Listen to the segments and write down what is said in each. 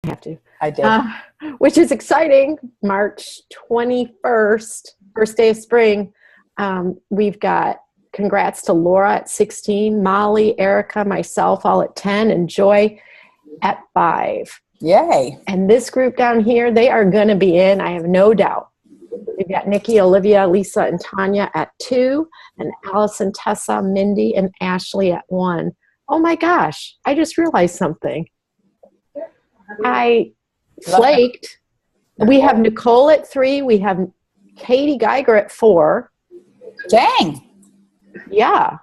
have to. I did. Which is exciting. March 21st, first day of spring. We've got congrats to Laura at 16, Molly, Erica, myself all at 10, and Joy at 5. Yay. And this group down here, they are going to be in, I have no doubt. We've got Nikki, Olivia, Lisa, and Tanya at 2, and Allison, Tessa, Mindy, and Ashley at 1. Oh my gosh, I just realized something. I flaked. We have Nicole at 3. We have Katie Geiger at 4. Dang. Yeah.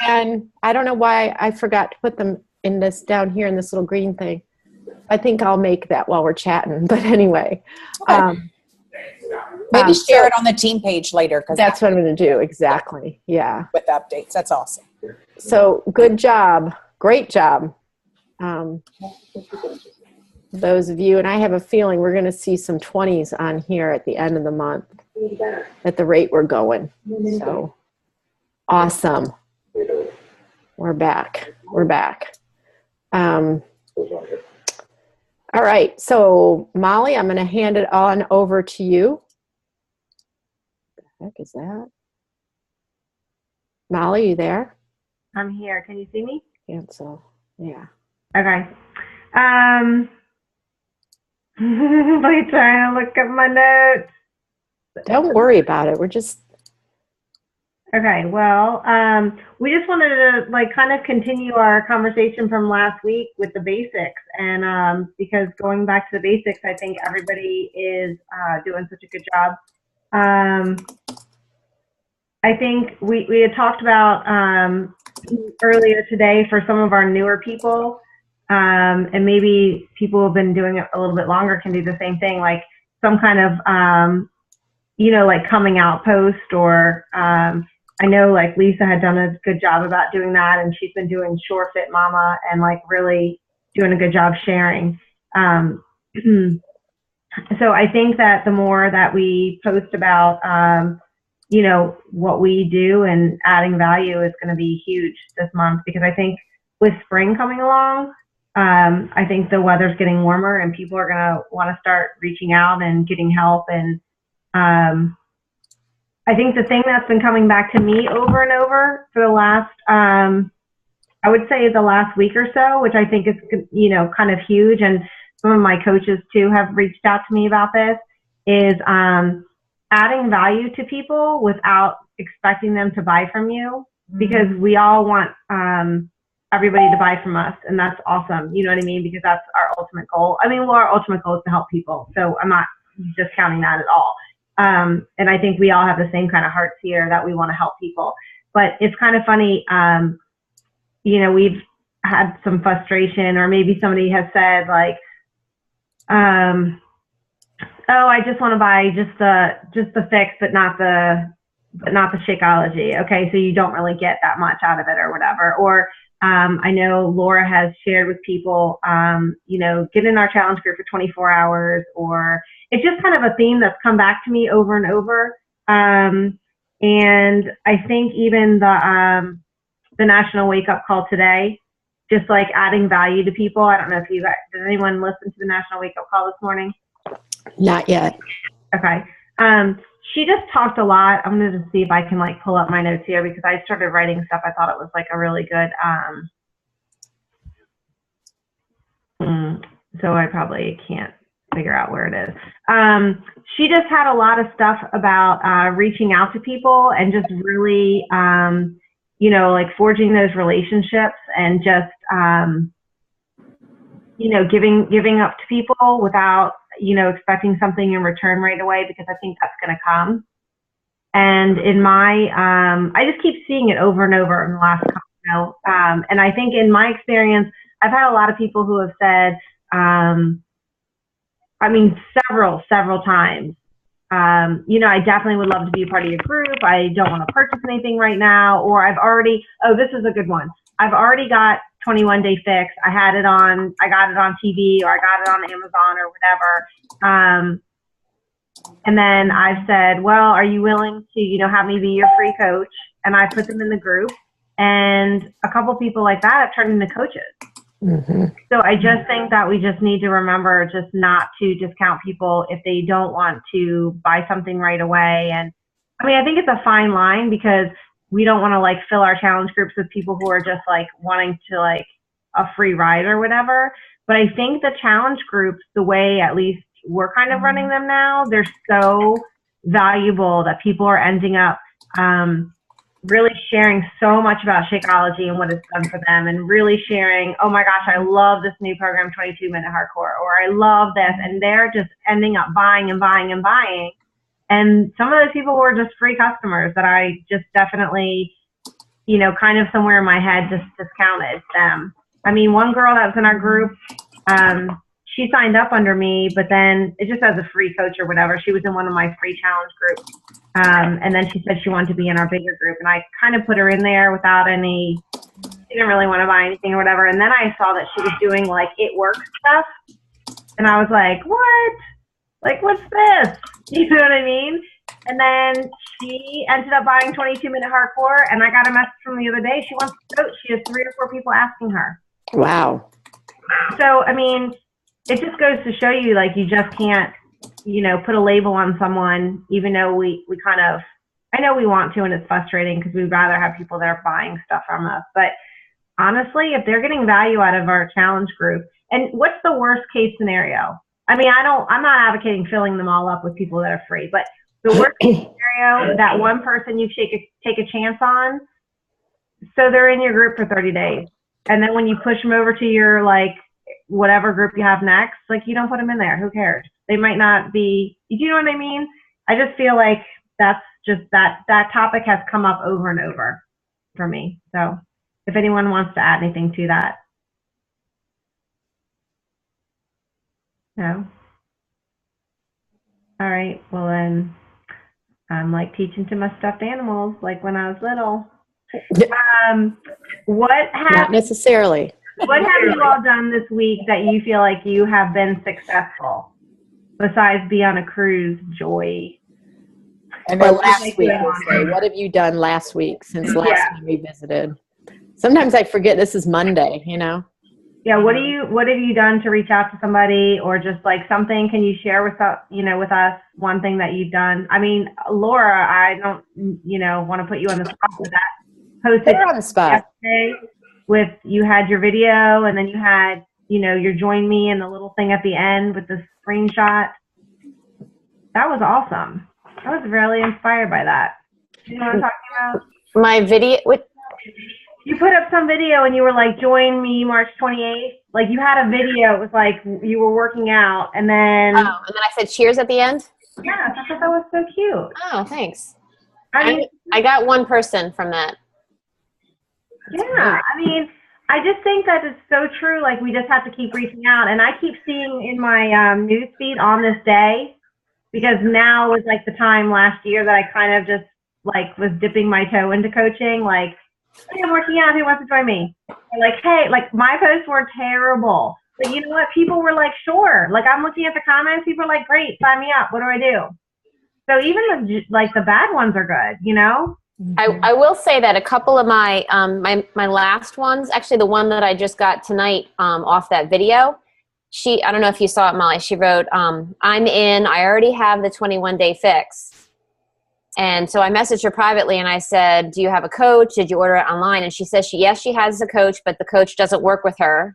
And I don't know why I forgot to put them in this down here in this little green thing. I think I'll make that while we're chatting. But anyway. Okay. Maybe share it on the team page later. That's what I'm going to do. Exactly. Yeah. With updates. That's awesome. So good job. Great job. Those of you, and I have a feeling we're going to see some 20s on here at the end of the month at the rate we're going. So awesome. We're back. We're back. All right. So Molly, I'm going to hand it on over to you. What the heck is that? Molly, you there? I'm here. Can you see me? Cancel. Yeah. Okay. Like trying to look at my notes. Don't worry about it. We're just. Okay. Well, we just wanted to kind of continue our conversation from last week with the basics, and because going back to the basics, I think everybody is doing such a good job. I think we had talked about earlier today for some of our newer people. And maybe people who have been doing it a little bit longer can do the same thing, like some kind of, like coming out post, or I know like Lisa had done a good job about doing that, and she's been doing Shore Fit Mama and like really doing a good job sharing. So I think that the more that we post about, what we do and adding value is going to be huge this month, because I think with spring coming along, I think the weather's getting warmer and people are going to want to start reaching out and getting help. And I think the thing that's been coming back to me over and over for the last, I would say the last week or so, which I think is, kind of huge, and some of my coaches too have reached out to me about this, is adding value to people without expecting them to buy from you, because we all want everybody to buy from us, and that's awesome. You know what I mean? Because that's our ultimate goal. I mean, well, our ultimate goal is to help people, so I'm not discounting that at all. And I think we all have the same kind of hearts here, that we want to help people. But it's kind of funny, we've had some frustration, or maybe somebody has said like, oh, I just want to buy just the fix, but not the Shakeology. Okay, so you don't really get that much out of it or whatever. Or I know Laura has shared with people, get in our challenge group for 24 hours, or it's just kind of a theme that's come back to me over and over. And I think even the National Wake Up Call today, just like adding value to people. I don't know if you guys, did anyone listen to the National Wake Up Call this morning? Not yet. Okay. She just talked a lot. I'm going to see if I can like pull up my notes here, because I started writing stuff. I thought it was like a really good, so I probably can't figure out where it is. She just had a lot of stuff about reaching out to people and just really, like forging those relationships, and just, giving up to people without, expecting something in return right away, because I think that's going to come. And in my, I just keep seeing it over and over in the last couple, and I think in my experience, I've had a lot of people who have said, several times, I definitely would love to be a part of your group. I don't want to purchase anything right now. Or this is a good one. I've already got 21 Day Fix. I got it on TV, or I got it on Amazon or whatever. And then I've said, well, are you willing to, have me be your free coach? And I put them in the group, and a couple people like that have turned into coaches. So I just think that we just need to remember just not to discount people if they don't want to buy something right away. And I mean, I think it's a fine line because we don't want to like fill our challenge groups with people who are just like wanting to like a free ride or whatever. But I think the challenge groups, the way at least we're kind of running them now, they're so valuable that people are ending up really sharing so much about Shakeology and what it's done for them, and really sharing, oh my gosh, I love this new program, 22-Minute Hardcore, or I love this, and they're just ending up buying and buying and buying. And some of those people were just free customers that I just definitely, you know, kind of somewhere in my head just discounted them. I mean, one girl that was in our group, she signed up under me, but then it just as a free coach or whatever. She was in one of my free challenge groups. And then she said she wanted to be in our bigger group. And I kind of put her in there without any, she didn't really want to buy anything or whatever. And then I saw that she was doing like It Works stuff. And I was like, what? Like, what's this? You know what I mean? And then she ended up buying 22-Minute Hardcore. And I got a message from the other day. She wants to coach. She has 3 or 4 people asking her. Wow. So, I mean, it just goes to show you, like, you just can't, you know, put a label on someone, even though we kind of, I know we want to, and it's frustrating because we'd rather have people that are buying stuff from us. But honestly, if they're getting value out of our challenge group, and what's the worst case scenario? I mean, I'm not advocating filling them all up with people that are free, but the worst case scenario, that one person you take a chance on, so they're in your group for 30 days. And then when you push them over to your, like, whatever group you have next, like, you don't put them in there. Who cares? They might not be, do you know what I mean? I just feel like that's just that topic has come up over and over for me. So if anyone wants to add anything to that. No? All right. Well, then I'm like teaching to my stuffed animals like when I was little. Not necessarily. What have you all done this week that you feel like you have been successful besides be on a cruise, Joy? Or last week, we'll say. What have you done last week since last time we visited? Sometimes I forget this is Monday, you know? Yeah, what have you done to reach out to somebody, or just like something? Can you share with us one thing that you've done? I mean, Laura, I don't, want to put you on the spot for that. Posted on the spot. Yesterday with, you had your video, and then you had, your join me and the little thing at the end with the screenshot. That was awesome. I was really inspired by that. You know what I'm talking about? My video. You put up some video and you were like, join me March 28th. Like, you had a video. It was like you were working out, and then. Oh, and then I said cheers at the end? Yeah, I thought that was so cute. Oh, thanks. I got one person from that. Yeah, I mean, I just think that it's so true. Like, we just have to keep reaching out. And I keep seeing in my news feed on this day, because now was like the time last year that I kind of just like was dipping my toe into coaching. Like, hey, I'm working out. Who wants to join me? Or like, hey, like my posts were terrible. But you know what? People were like, sure. Like, I'm looking at the comments. People are like, great, sign me up. What do I do? So even the bad ones are good, I will say that a couple of my my last ones, actually the one that I just got tonight off that video, I don't know if you saw it, Molly, she wrote, I'm in, I already have the 21-day fix. And so I messaged her privately and I said, do you have a coach? Did you order it online? And she says, yes, she has a coach, but the coach doesn't work with her.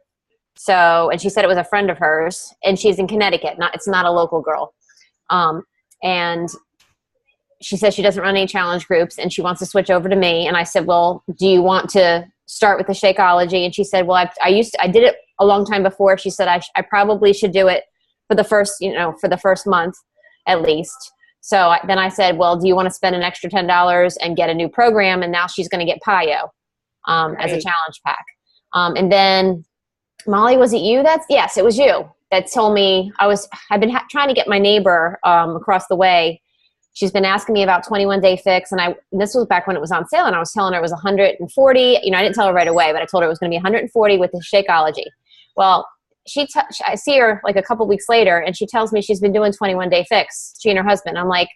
So, and she said it was a friend of hers, and she's in Connecticut. It's not a local girl. And she says she doesn't run any challenge groups and she wants to switch over to me. And I said, well, do you want to start with the Shakeology? And she said, well, I did it a long time before. She said, I probably should do it for the first month at least. So then I said, well, do you want to spend an extra $10 and get a new program? And now she's going to get PiYo as a challenge pack. And then Molly, was it you? Yes, it was you that told me. I've been trying to get my neighbor across the way. She's been asking me about 21-day fix, and this was back when it was on sale, and I was telling her it was 140. I didn't tell her right away, but I told her it was going to be 140 with the Shakeology. Well, I see her like a couple weeks later, and she tells me she's been doing 21-day fix. She and her husband. I'm like,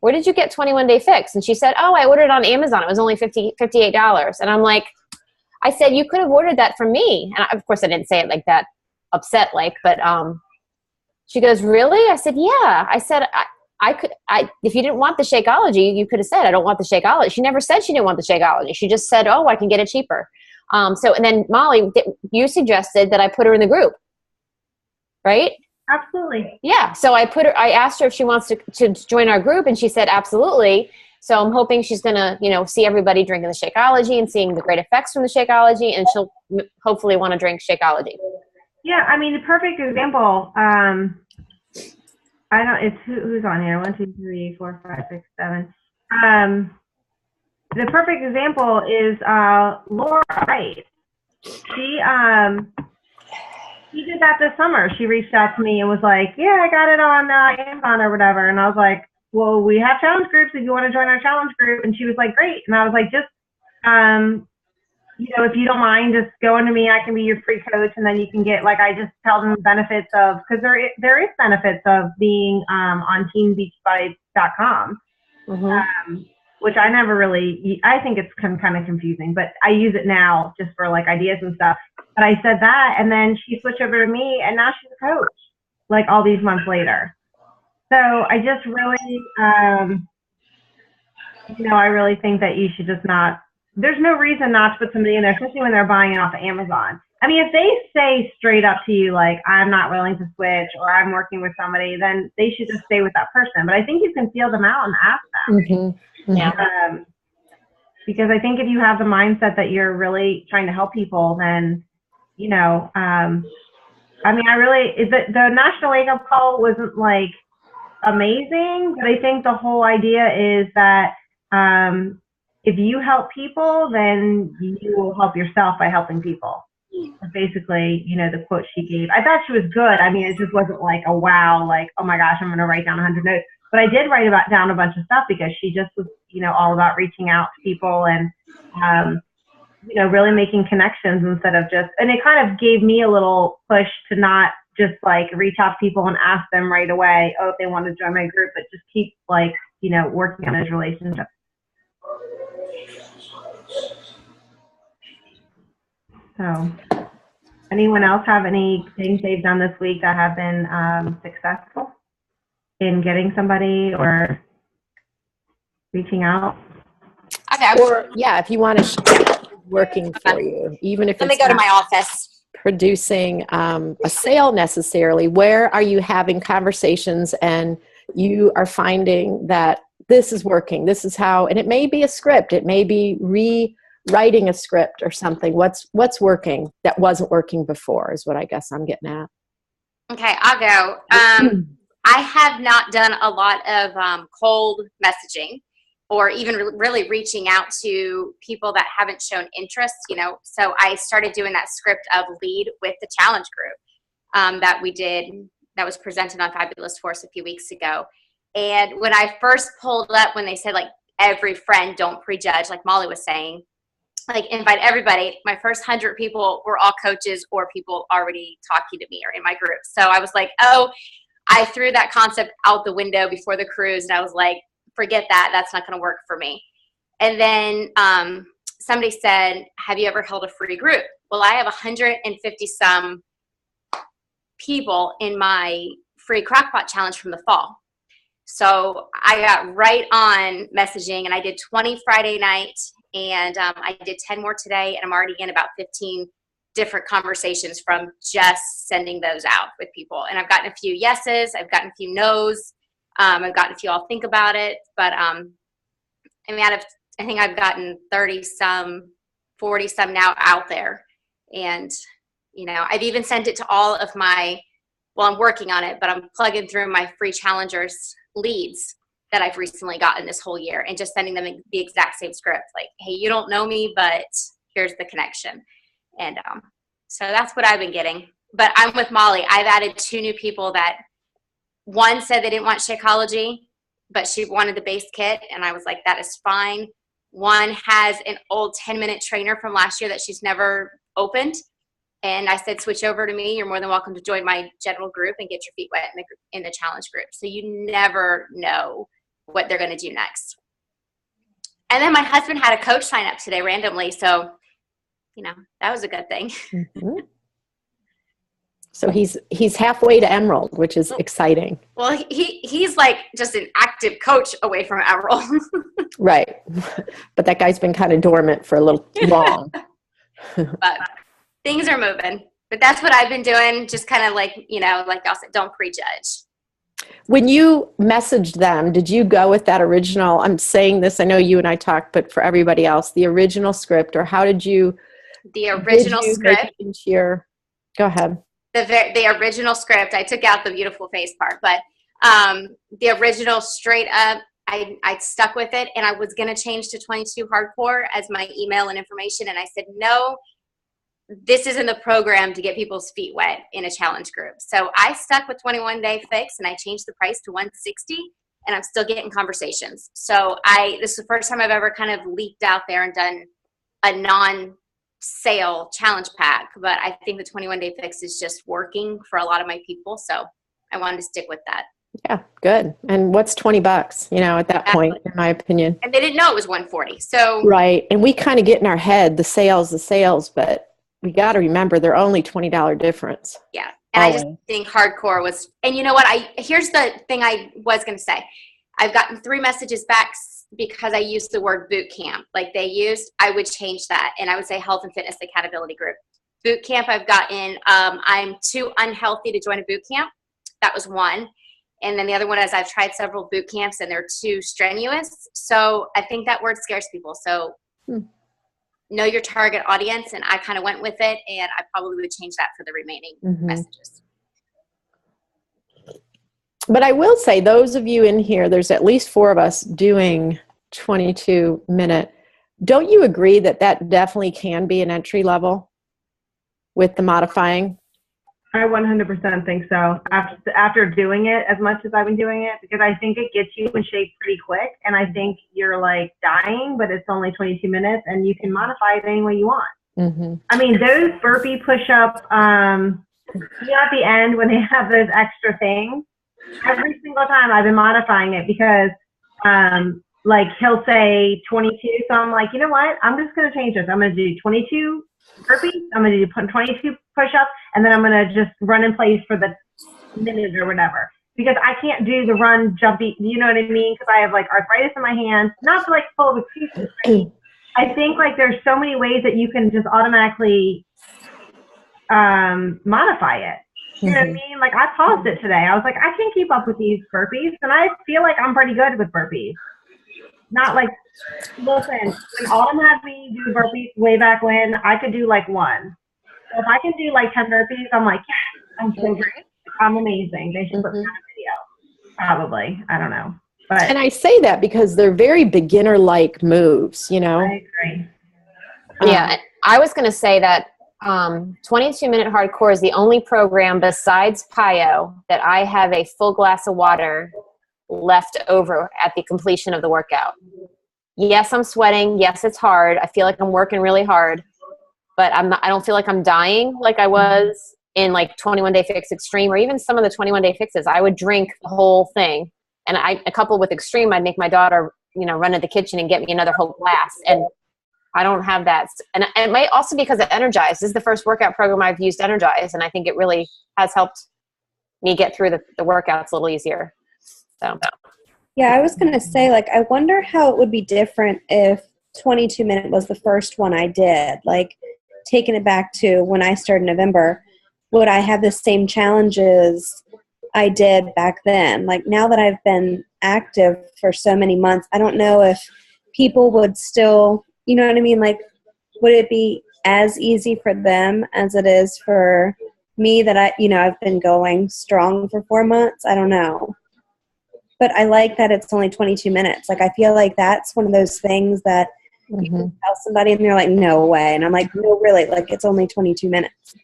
where did you get 21-day fix? And she said, oh, I ordered it on Amazon. It was only $58. And I'm like, I said, you could have ordered that from me. And of course I didn't say it like that, upset like, but she goes, really? I said, yeah. I said, if you didn't want the Shakeology, you could have said, I don't want the Shakeology. She never said she didn't want the Shakeology. She just said, oh, I can get it cheaper. And then Molly, you suggested that I put her in the group, right? Absolutely. Yeah. So I asked her if she wants to join our group, and she said, absolutely. So I'm hoping she's going to, see everybody drinking the Shakeology and seeing the great effects from the Shakeology, and she'll hopefully want to drink Shakeology. Yeah, I mean, the perfect example, it's who's on here? 1, 2, 3, 4, 5, 6, 7. The perfect example is Laura Wright. She did that this summer. She reached out to me and was like, yeah, I got it on Amazon or whatever. And I was like, well, we have challenge groups if you want to join our challenge group. And she was like, great. And I was like, just, if you don't mind, just go into me. I can be your free coach. And then you can get, I just tell them the benefits of, because there is benefits of being on teambeachbody.com, which I never really, I think it's kind of confusing, but I use it now just for ideas and stuff. But I said that, and then she switched over to me, and now she's a coach, all these months later. So I just really, I really think that you should just not, there's no reason not to put somebody in there, especially when they're buying it off of Amazon. I mean, if they say straight up to you, I'm not willing to switch, or I'm working with somebody, then they should just stay with that person. But I think you can feel them out and ask them. Mm-hmm. Yeah. Because I think if you have the mindset that you're really trying to help people, then, the National Wake Up Call wasn't amazing, but I think the whole idea is that if you help people, then you will help yourself by helping people. Basically, the quote she gave, I thought she was good. I mean, it just wasn't a wow, oh my gosh, I'm going to write down 100 notes. But I did write down a bunch of stuff because she just was, all about reaching out to people and, really making connections instead of just, and it kind of gave me a little push to not just reach out to people and ask them right away, oh, if they want to join my group, but just keep working on those relationships. So, anyone else have any things they've done this week that have been successful in getting somebody or reaching out? Okay. Or if you want to share what's working for you, even if Let me it's go to not my office. producing a sale necessarily, where are you having conversations and you are finding that this is working, this is how, and it may be a script, it may be rewriting a script or something. What's working that wasn't working before is what I guess I'm getting at. Okay, I'll go. I have not done a lot of cold messaging or even really reaching out to people that haven't shown interest, So I started doing that script of lead with the challenge group that we did, that was presented on Fabulous Force a few weeks ago. And when I first pulled up, when they said every friend, don't prejudge, like Molly was saying, invite everybody, my first 100 people were all coaches or people already talking to me or in my group. So I was I threw that concept out the window before the cruise, and I was like, forget that. That's not going to work for me. And then somebody said, have you ever held a free group? Well, I have 150 some people in my free Crockpot challenge from the fall. So I got right on messaging, and I did 20 Friday night, and I did 10 more today, and I'm already in about 15 different conversations from just sending those out with people. And I've gotten a few yeses, I've gotten a few no's, I've gotten a few I'll think about it, but I think I've gotten 30 some, 40 some now out there. And, I've even sent it to all of I'm working on it, but I'm plugging through my free challengers leads that I've recently gotten this whole year and just sending them the exact same script. Hey, you don't know me, but here's the connection. And so that's what I've been getting. But I'm with Molly. I've added 2 new people that one said they didn't want Shakeology, but she wanted the base kit. And I was like, that is fine. One has an old 10-minute trainer from last year that she's never opened. And I said, switch over to me. You're more than welcome to join my general group and get your feet wet in the challenge group. So you never know what they're going to do next. And then my husband had a coach sign up today randomly. So that was a good thing. Mhm. So he's halfway to Emerald, which is exciting. Well, he's like just an active coach away from Emerald. Right. But that guy's been kind of dormant for a little long. But things are moving. But that's what I've been doing, just kind of like, like y'all said, don't prejudge. When you messaged them, did you go with that original, I'm saying this, I know you and I talked, but for everybody else, the original script, or how did you? The original script. Go ahead. The original script, I took out the beautiful face part, but the original straight up, I stuck with it, and I was going to change to 22 Hardcore as my email and information, and I said, no, this isn't the program to get people's feet wet in a challenge group. So I stuck with 21 Day Fix, and I changed the price to $160, and I'm still getting conversations. So this is the first time I've ever kind of leaked out there and done a non-sale challenge pack, but I think the 21 Day Fix is just working for a lot of my people. So I wanted to stick with that. Yeah, good. And what's $20, at that point, in my opinion. And they didn't know it was 140. So right. And we kind of get in our head, the sales, but we got to remember they're only $20 difference. Yeah. And always. I just think Hardcore was, and you know what? Here's the thing I was going to say. I've gotten 3 messages back because I used the word boot camp. Like they used, I would change that. And I would say health and fitness accountability group. Boot camp I've gotten, I'm too unhealthy to join a boot camp. That was one. And then the other one is I've tried several boot camps and they're too strenuous. So I think that word scares people. So know your target audience. And I kind of went with it, and I probably would change that for the remaining messages. But I will say, those of you in here, there's at least 4 of us doing 22-minute. Don't you agree that definitely can be an entry level with the modifying? I 100% think so. After doing it as much as I've been doing it, because I think it gets you in shape pretty quick, and I think you're like dying, but it's only 22 minutes, and you can modify it any way you want. Mm-hmm. I mean, those burpee push-up, at the end when they have those extra things, every single time I've been modifying it because, like he'll say 22, so I'm like, you know what? I'm just going to change this. I'm going to do 22 burpees. I'm going to do 22 push-ups, and then I'm going to just run in place for the minute or whatever. Because I can't do the run, jumpy, you know what I mean? Because I have like arthritis in my hands. Not like full of excuses. Right? I think like there's so many ways that you can just automatically modify it. You know what I mean? Like I paused it today. I was like, I can keep up with these burpees, and I feel like I'm pretty good with burpees. Not like, listen, when Autumn had me do burpees way back when, I could do like 1. So if I can do like 10 burpees, I'm like, yes, I'm so great. I'm amazing. They should put me on a video. Probably. I don't know. But And I say that because they're very beginner-like moves, I agree. Yeah, I was going to say that 22-Minute Hardcore is the only program besides PiYo that I have a full glass of water left over at the completion of the workout. Yes, I'm sweating. Yes, it's hard. I feel like I'm working really hard, but I don't feel like I'm dying like I was in like 21 Day Fix Extreme, or even some of the 21 Day Fixes. I would drink the whole thing. And a couple with Extreme, I'd make my daughter, run to the kitchen and get me another whole glass. And I don't have that. And it might also be because of Energize. This is the first workout program I've used Energize, and I think it really has helped me get through the workouts a little easier. So. Yeah, I was going to say, like, I wonder how it would be different if 22-minute was the first one I did. Like, taking it back to when I started in November, would I have the same challenges I did back then? Like, now that I've been active for so many months, I don't know if people would still, you know what I mean? Like, would it be as easy for them as it is for me that I've been going strong for 4 months? I don't know. But I like that it's only 22 minutes. Like, I feel like that's one of those things that you can tell somebody and they're like, no way. And I'm like, no, really? Like, it's only 22 minutes.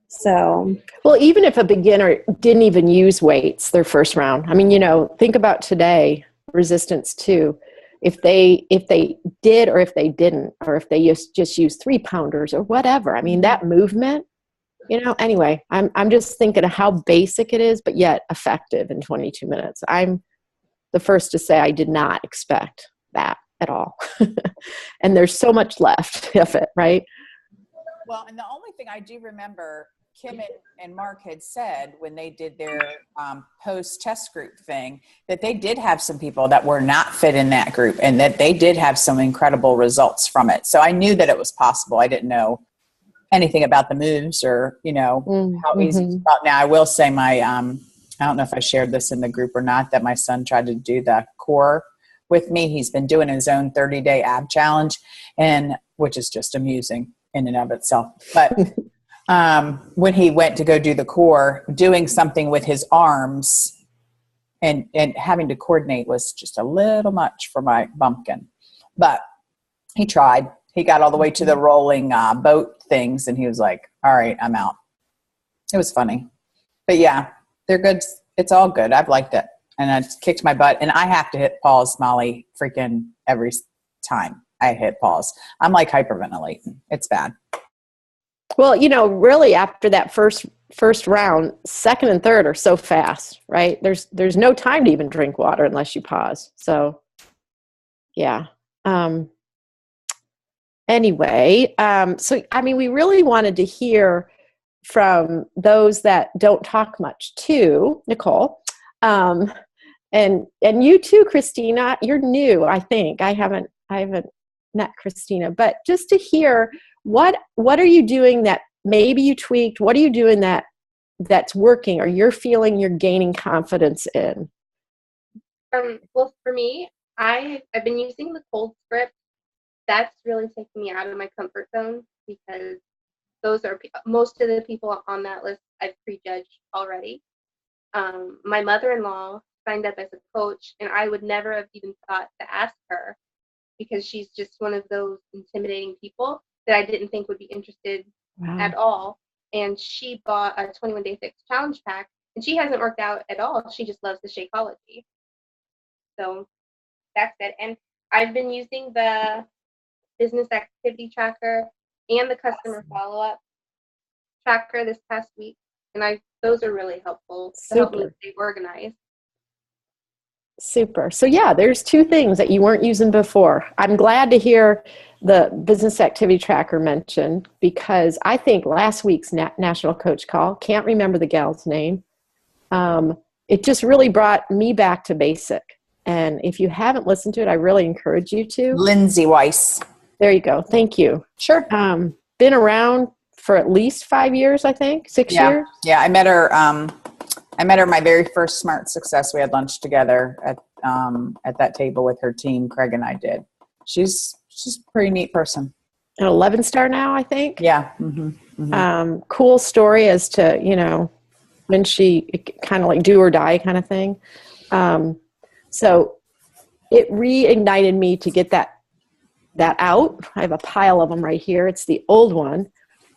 So. Well, even if a beginner didn't even use weights their first round, I mean, think about today, resistance 2. If they did, or if they didn't, or if they just use 3-pounders or whatever. I mean, that movement, anyway, I'm just thinking of how basic it is, but yet effective in 22 minutes. I'm the first to say I did not expect that at all. And there's so much left of it, right? Well, and the only thing I do remember Kim and Mark had said when they did their post-test group thing, that they did have some people that were not fit in that group and that they did have some incredible results from it. So I knew that it was possible. I didn't know anything about the moves or, how easy it's about. Now I will say my, I don't know if I shared this in the group or not, that my son tried to do the core with me. He's been doing his own 30-day ab challenge, and which is just amusing in and of itself. But when he went to go do the core, doing something with his arms and having to coordinate was just a little much for my bumpkin. But he tried. He got all the way to the rolling boat things, and he was like, all right, I'm out. It was funny. But yeah, they're good. It's all good. I've liked it. And I kicked my butt. And I have to hit pause, Molly, freaking every time I hit pause. I'm like hyperventilating. It's bad. Well, really after that first round, second and third are so fast, right? There's no time to even drink water unless you pause. So, yeah. Anyway, we really wanted to hear from those that don't talk much too, Nicole. And you too, Christina. You're new, I think. I haven't met Christina, but just to hear what are you doing that maybe you tweaked? What are you doing that's working or you're feeling you're gaining confidence in? Well, for me, I've been using the cold script. That's really taking me out of my comfort zone because those are most of the people on that list I've prejudged already. My mother-in-law signed up as a coach, and I would never have even thought to ask her because she's just one of those intimidating people that I didn't think would be interested at all. And she bought a 21-day fix challenge pack, and she hasn't worked out at all. She just loves the Shakeology. So that's it. And I've been using the business activity tracker and the customer follow-up tracker this past week, and those are really helpful to help me stay organized. Super. So yeah, there's two things that you weren't using before. I'm glad to hear the business activity tracker mentioned because I think last week's national coach call, can't remember the gal's name, it just really brought me back to basic. And if you haven't listened to it, I really encourage you to. Lindsay Weiss. There you go. Thank you. Sure. Been around for at least 5 years, I think, 6 years. Yeah, I met her my very first Smart Success. We had lunch together at that table with her team. Craig and I did. She's a pretty neat person. An 11-star now, I think. Yeah. Mm-hmm. Mm-hmm. Cool story as to, when she kind of like do or die kind of thing. So it reignited me to get that out. I have a pile of them right here. It's the old one.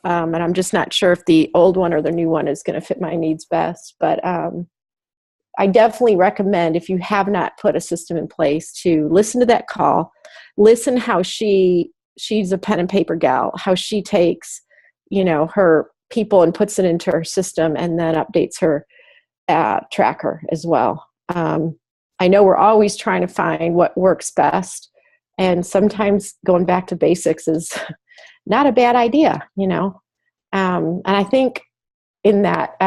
And I'm just not sure if the old one or the new one is going to fit my needs best. But I definitely recommend, if you have not put a system in place, to listen to that call. Listen how she's a pen and paper gal, how she takes, her people and puts it into her system and then updates her tracker as well. I know we're always trying to find what works best. And sometimes going back to basics is not a bad idea, And I think in that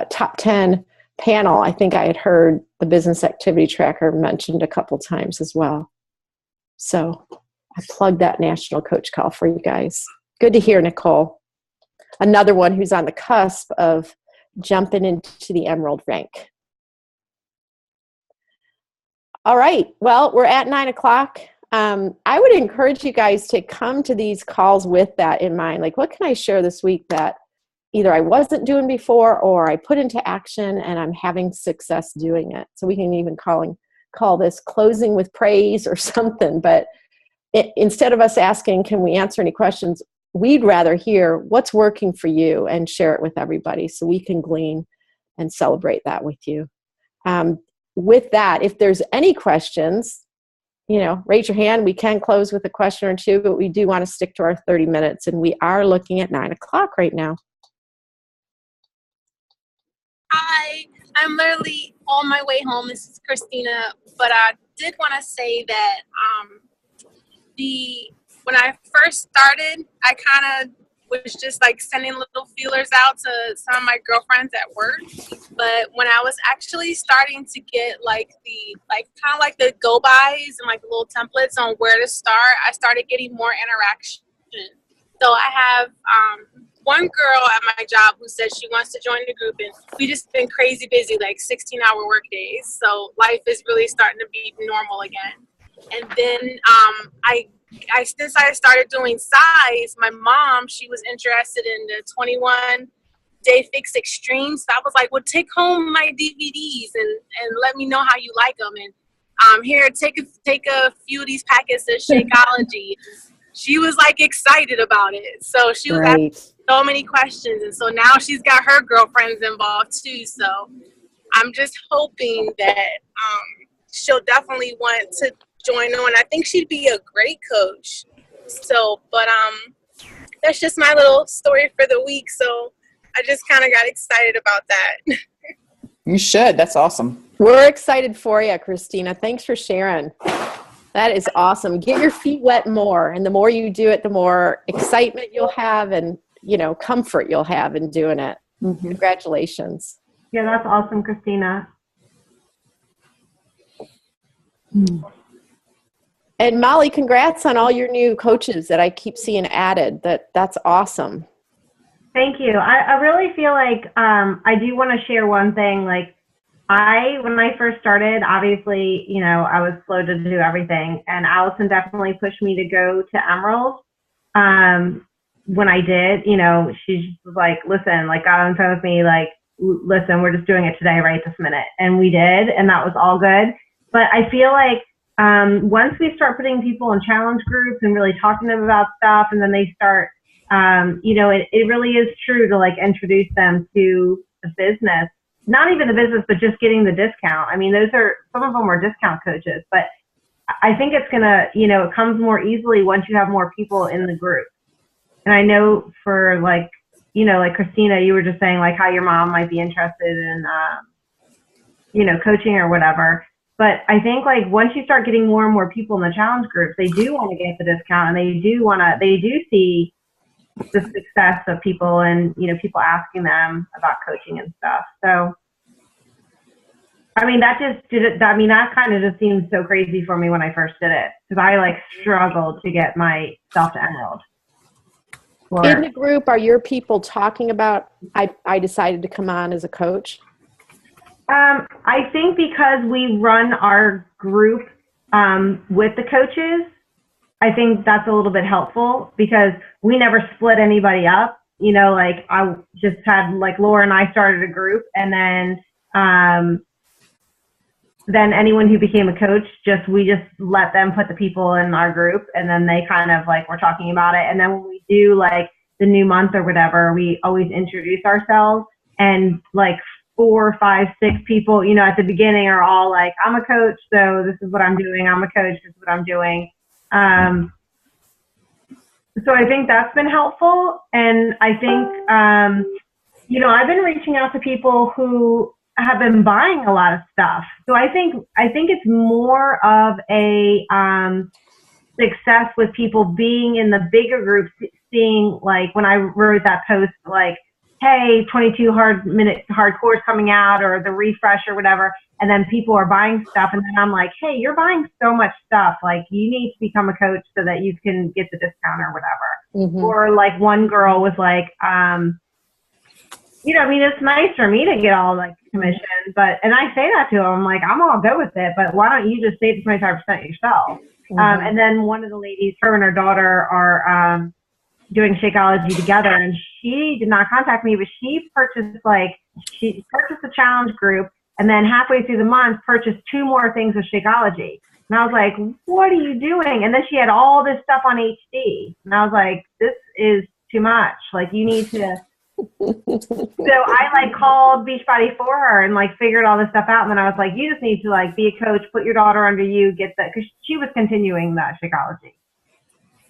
top 10 panel, I think I had heard the business activity tracker mentioned a couple times as well. So I plugged that national coach call for you guys. Good to hear, Nicole. Another one who's on the cusp of jumping into the Emerald rank. All right. Well, we're at 9:00. I would encourage you guys to come to these calls with that in mind. Like, what can I share this week that either I wasn't doing before or I put into action and I'm having success doing it? So we can even call this closing with praise or something. But instead of us asking, can we answer any questions, we'd rather hear what's working for you and share it with everybody so we can glean and celebrate that with you. With that, if there's any questions, raise your hand. We can close with a question or two, but we do want to stick to our 30 minutes, and we are looking at 9:00 right now. Hi, I'm literally on my way home. This is Christina, but I did want to say that when I first started, I kind of was just like sending little feelers out to some of my girlfriends at work. But when I was actually starting to get like kind of like the go bys and like little templates on where to start, I started getting more interaction. So I have one girl at my job who said she wants to join the group, and we just been crazy busy, like 16-hour work days. So life is really starting to be normal again. And then since I started doing size, my mom, she was interested in the 21-day fix extreme. So I was like, well, take home my DVDs and let me know how you like them. And here, take a few of these packets of Shakeology. She was like excited about it. So she was asking so many questions. And so now she's got her girlfriends involved too. So I'm just hoping that she'll definitely want to join on. I think she'd be a great coach. So, but that's just my little story for the week. So I just kind of got excited about that. You should. That's awesome. We're excited for you, Christina. Thanks for sharing. That is awesome. Get your feet wet more. And the more you do it, the more excitement you'll have and, comfort you'll have in doing it. Mm-hmm. Congratulations. Yeah, that's awesome, Christina. And Molly, congrats on all your new coaches that I keep seeing added. That's awesome. Thank you. I really feel like I do want to share one thing. Like when I first started, obviously, I was slow to do everything. And Allison definitely pushed me to go to Emerald. When I did, she was like, listen, like got on the phone with me, like, listen, we're just doing it today, right this minute. And we did, and that was all good. But I feel like once we start putting people in challenge groups and really talking to them about stuff, and then they start, it really is true to like introduce them to the business, not even the business, but just getting the discount. I mean, some of them are discount coaches, but I think it's gonna, it comes more easily once you have more people in the group. And I know for like, like Christina, you were just saying like how your mom might be interested in, coaching or whatever. But I think like once you start getting more and more people in the challenge groups, they do want to get the discount, and they do see the success of people and, people asking them about coaching and stuff. So, I mean, that kind of just seemed so crazy for me when I first did it, because I like struggled to get myself to Emerald. In the group, are your people talking about, I decided to come on as a coach? I think because we run our group with the coaches, I think that's a little bit helpful, because we never split anybody up. Like I just had like Laura and I started a group, and then anyone who became a coach, we just let them put the people in our group, and then they kind of like were talking about it. And then when we do like the new month or whatever, we always introduce ourselves, and like 4, 5, 6 people, at the beginning are all like, I'm a coach, so this is what I'm doing. I'm a coach, this is what I'm doing. So I think that's been helpful. And I think, I've been reaching out to people who have been buying a lot of stuff. So I think it's more of a success with people being in the bigger groups, seeing like when I wrote that post, like, hey, 22 hardcores coming out, or the refresh or whatever. And then people are buying stuff. And then I'm like, hey, you're buying so much stuff. Like you need to become a coach so that you can get the discount or whatever. Mm-hmm. Or like one girl was like, it's nice for me to get all like commission, and I say that to them, I'm like, I'm all good with it, but why don't you just save the 25% yourself? Mm-hmm. And then one of the ladies, her and her daughter are, doing Shakeology together, and she did not contact me, but she purchased a challenge group, and then halfway through the month purchased 2 more things of Shakeology. And I was like, what are you doing? And then she had all this stuff on HD, and I was like, this is too much. Like you need to. So I like called Beachbody for her and like figured all this stuff out, and then I was like, you just need to like be a coach, put your daughter under you, get that, because she was continuing that Shakeology.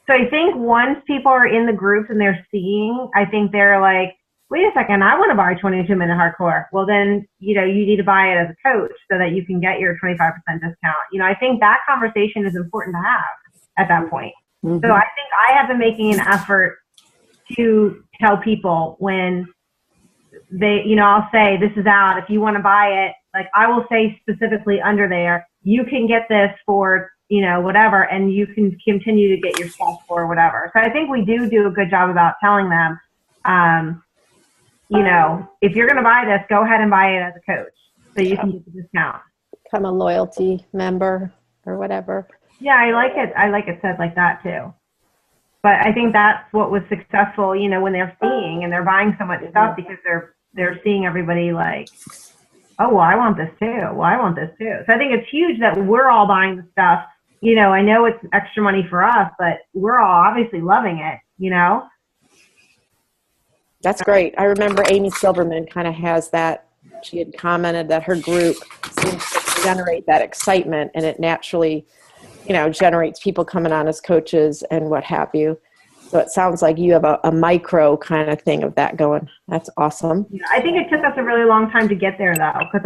So I think once people are in the groups and they're seeing, I think they're like, wait a second, I want to buy 22-minute hardcore. Well, then, you need to buy it as a coach so that you can get your 25% discount. I think that conversation is important to have at that point. Mm-hmm. So I think I have been making an effort to tell people when they, I'll say, this is out. If you want to buy it, like I will say specifically under there, you can get this for, whatever, and you can continue to get your stuff for whatever. So I think we do a good job about telling them, if you're going to buy this, go ahead and buy it as a coach so you can get the discount. Become a loyalty member or whatever. Yeah, I like it. I like it said like that too. But I think that's what was successful, when they're seeing and they're buying so much stuff because they're seeing everybody like, oh, well, I want this too. Well, I want this too. So I think it's huge that we're all buying the stuff. I know it's extra money for us, but we're all obviously loving it, That's great. I remember Amy Silverman kind of has that. She had commented that her group seems to generate that excitement, and it naturally, generates people coming on as coaches and what have you. So it sounds like you have a micro kind of thing of that going. That's awesome. Yeah, I think it took us a really long time to get there though. Cause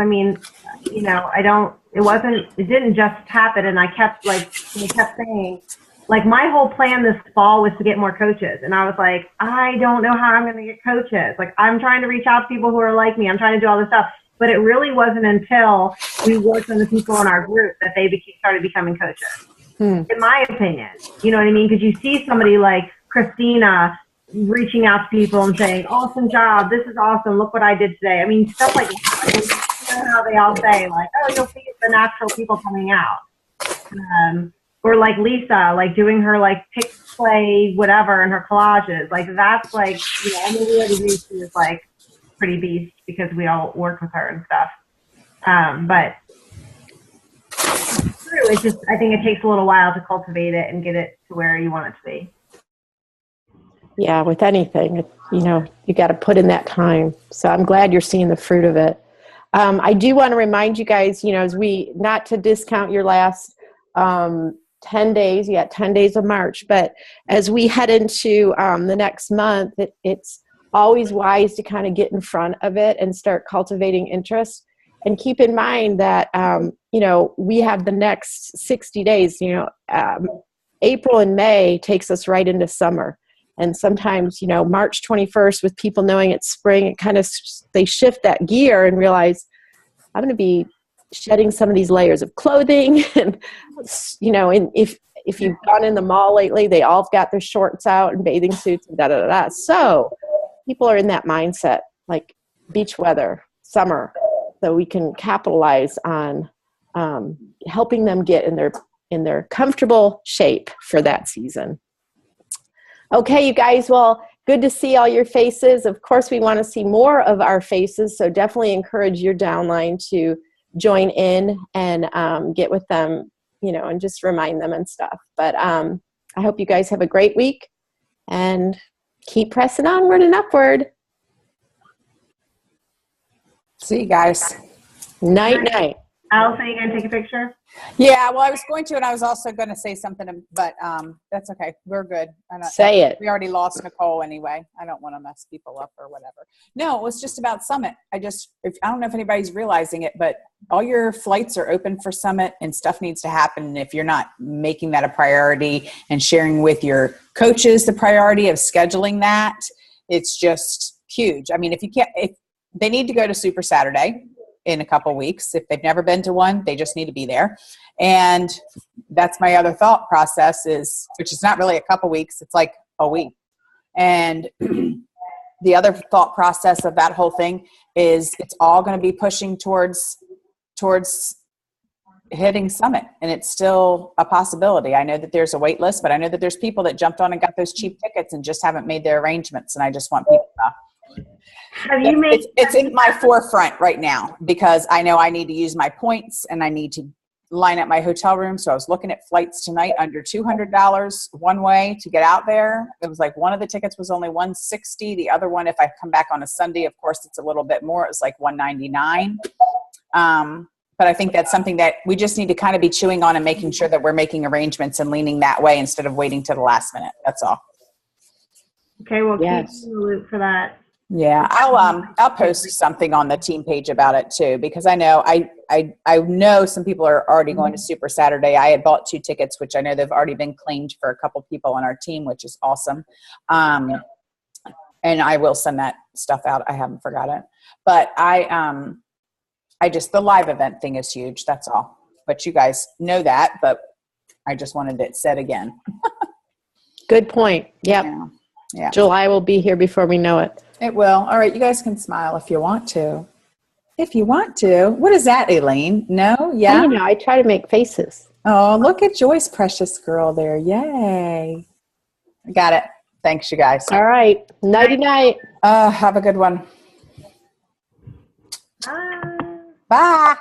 it didn't just happen. And I kept saying, like, my whole plan this fall was to get more coaches. And I was like, I don't know how I'm going to get coaches. Like, I'm trying to reach out to people who are like me. I'm trying to do all this stuff. But it really wasn't until we worked on the people in our group that they started becoming coaches, in my opinion. You know what I mean? Because you see somebody like Christina reaching out to people and saying, awesome job. This is awesome. Look what I did today. I mean, stuff like that. How they all say, like, oh, you'll see the natural people coming out. Or like Lisa, like doing her like pick, play, whatever in her collages. Like that's like, Amelia Reese is like pretty beast because we all work with her and stuff. But it's true. It's just, I think it takes a little while to cultivate it and get it to where you want it to be. Yeah, with anything, you got to put in that time. So I'm glad you're seeing the fruit of it. I do want to remind you guys, as not to discount your last 10 days, you got 10 days of March, but as we head into the next month, it's always wise to kind of get in front of it and start cultivating interest. And keep in mind that, we have the next 60 days, April and May takes us right into summer. And sometimes, March 21st, with people knowing it's spring, it kind of, they shift that gear and realize I'm going to be shedding some of these layers of clothing. And, and if you've gone in the mall lately, they all got their shorts out and bathing suits and da-da-da-da. So people are in that mindset, like beach weather, summer, so we can capitalize on helping them get in their comfortable shape for that season. Okay, you guys, well, good to see all your faces. Of course, we want to see more of our faces, so definitely encourage your downline to join in and get with them, and just remind them and stuff. But I hope you guys have a great week and keep pressing onward and upward. See you guys. Night, night. Allison, you going to take a picture? Yeah, well, I was going to, and I was also going to say something, but that's okay. We're good. Say it. We already lost Nicole anyway. I don't want to mess people up or whatever. No, it was just about Summit. I don't know if anybody's realizing it, but all your flights are open for Summit and stuff needs to happen. And if you're not making that a priority and sharing with your coaches the priority of scheduling that, it's just huge. I mean, if they need to go to Super Saturday in a couple weeks. If they've never been to one, they just need to be there. And that's my other thought process which is not really a couple weeks, it's like a week. And the other thought process of that whole thing is it's all going to be pushing towards hitting Summit. And it's still a possibility. I know that there's a wait list, but I know that there's people that jumped on and got those cheap tickets and just haven't made their arrangements. And I just want people to it's in my forefront right now because I know I need to use my points and I need to line up my hotel room. So I was looking at flights tonight under $200 one way to get out there. It was like one of the tickets was only $160. The other one, if I come back on a Sunday, of course, it's a little bit more. It was like $199. But I think that's something that we just need to kind of be chewing on and making sure that we're making arrangements and leaning that way instead of waiting to the last minute. That's all. Okay, well, keep in the loop for that. Yeah, I'll post something on the team page about it too, because I know I know some people are already going to Super Saturday. I had bought 2 tickets, which I know they've already been claimed for a couple people on our team, which is awesome. And I will send that stuff out. I haven't forgotten. But I just, the live event thing is huge. That's all. But you guys know that, but I just wanted it said again. Good point. Yep. Yeah. July will be here before we know it. It will. All right. You guys can smile if you want to. If you want to. What is that, Aileen? No? Yeah? I know. I try to make faces. Oh, look at Joy's precious girl there. Yay. I got it. Thanks, you guys. All right. Nighty night. Have a good one. Bye. Bye.